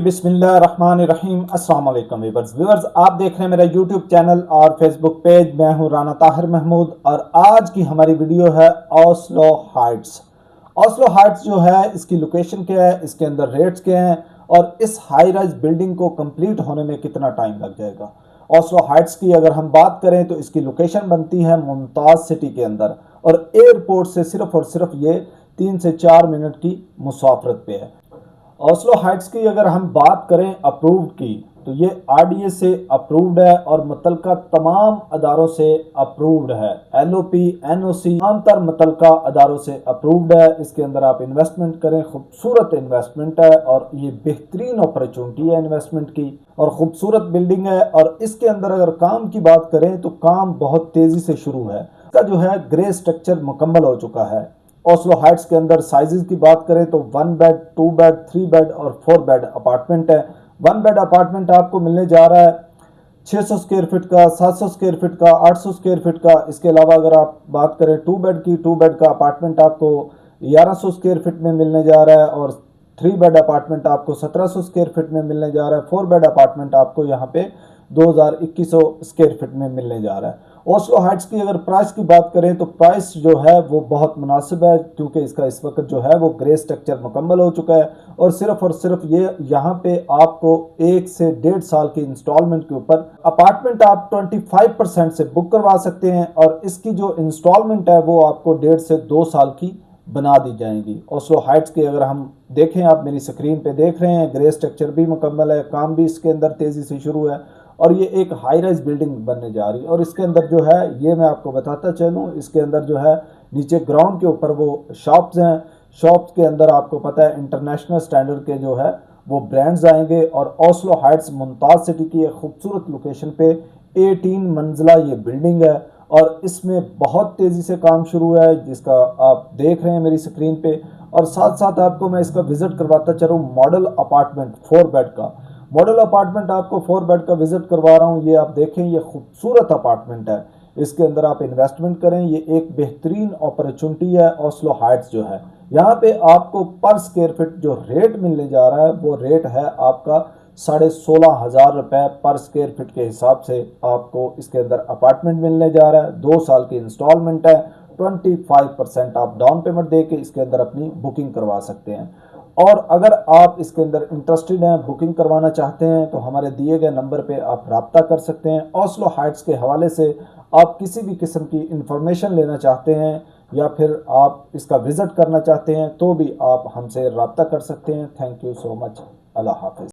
बिस्मिल्लाहिर्रहमानिर्रहीम। अस्सलाम वालेकुम व्यूअर्स, आप देख रहे हैं मेरा यूट्यूब चैनल और फेसबुक पेज। मैं हूं राना ताहिर महमूद और आज की हमारी वीडियो है ओस्लो हाइट्स। ओस्लो हाइट्स जो है, इसकी लोकेशन क्या है, इसके अंदर रेट्स क्या हैं और इस हाई राइज बिल्डिंग को कंप्लीट होने में कितना टाइम लग जाएगा। ओस्लो हाइट्स की अगर हम बात करें तो इसकी लोकेशन बनती है मुमताज सिटी के अंदर और एयरपोर्ट से सिर्फ और सिर्फ ये 3 से 4 मिनट की मुसाफरत पे है। ओस्लो हाइट्स की अगर हम बात करें अप्रूव्ड की, तो ये आरडीए से अप्रूव्ड है और मुतलका तमाम अदारों से अप्रूव्ड है। एलओपी एनओसी तमाम तर मुतलका अदारों से अप्रूव्ड है। इसके अंदर आप इन्वेस्टमेंट करें, खूबसूरत इन्वेस्टमेंट है और ये बेहतरीन अपॉर्चुनिटी है इन्वेस्टमेंट की और खूबसूरत बिल्डिंग है। और इसके अंदर अगर काम की बात करें तो काम बहुत तेजी से शुरू है। इसका जो है ग्रे स्ट्रक्चर मुकम्मल हो चुका है। ओस्लो हाइट्स के अंदर साइजेस की बात करें तो 1 बेड, 2 बेड, 3 बेड और 4 बेड अपार्टमेंट है। 1 बेड अपार्टमेंट आपको मिलने जा रहा है 600 स्क्वायर फीट का, 700 स्क्वायर फीट का, 800 स्क्वायर फीट का। इसके अलावा अगर आप बात करें 2 बेड की, 2 बेड का अपार्टमेंट आपको 1100 स्क्वायर फीट में मिलने जा रहा है और 3 बेड अपार्टमेंट आपको 1700 स्क्वायर फीट में मिलने जा रहा है। 4 बेड अपार्टमेंट आपको यहाँ पे 2100 स्क्वायर फीट में मिलने जा रहा है। ओस्लो हाइट्स की अगर प्राइस की बात करें तो प्राइस जो है वो बहुत मुनासिब है, क्योंकि इसका इस वक्त जो है वो ग्रे स्ट्रक्चर मुकम्मल हो चुका है और सिर्फ ये यहाँ पे आपको 1 से 1.5 साल की इंस्टॉलमेंट के ऊपर अपार्टमेंट आप 25% से बुक करवा सकते हैं और इसकी जो इंस्टॉलमेंट है वो आपको 1.5 से 2 साल की बना दी जाएंगी। ओस्लो हाइट्स की अगर हम देखें, आप मेरी स्क्रीन पे देख रहे हैं, ग्रे स्ट्रक्चर भी मुकम्मल है, काम भी इसके अंदर तेज़ी से शुरू है और ये एक हाई राइज बिल्डिंग बनने जा रही है। और इसके अंदर जो है, ये मैं आपको बताता चलूँ, इसके अंदर जो है नीचे ग्राउंड के ऊपर वो शॉप्स हैं। शॉप्स के अंदर आपको पता है इंटरनेशनल स्टैंडर्ड के जो है वो ब्रांड्स आएंगे और ओस्लो हाइट्स मुमताज सिटी की एक खूबसूरत लोकेशन पे 18 मंजिला ये बिल्डिंग है और इसमें बहुत तेज़ी से काम शुरू है, जिसका आप देख रहे हैं मेरी स्क्रीन पे। और साथ साथ आपको मैं इसका विजिट करवाता चलूँ मॉडल अपार्टमेंट 4 बेड का। मॉडल अपार्टमेंट आपको 4 बेड का विजिट करवा रहा हूँ। ये आप देखें, ये खूबसूरत अपार्टमेंट है, इसके अंदर आप इन्वेस्टमेंट करें। ये एक बेहतरीन अपॉर्चुनिटी है। ओस्लो हाइट्स जो है, यहाँ पे आपको पर स्क्वायर फीट जो रेट मिलने जा रहा है वो रेट है आपका 16,500 रुपये पर स्क्वायर फीट के हिसाब से आपको इसके अंदर अपार्टमेंट मिलने जा रहा है। 2 साल की इंस्टॉलमेंट है। 25% आप डाउन पेमेंट दे के इसके अंदर अपनी बुकिंग करवा सकते हैं। और अगर आप इसके अंदर इंटरेस्टेड हैं, बुकिंग करवाना चाहते हैं, तो हमारे दिए गए नंबर पे आप रब्ता कर सकते हैं। ओस्लो हाइट्स के हवाले से आप किसी भी किस्म की इंफॉर्मेशन लेना चाहते हैं या फिर आप इसका विजिट करना चाहते हैं तो भी आप हमसे रब्ता कर सकते हैं। Thank you so much. अल्लाह हाफिज़।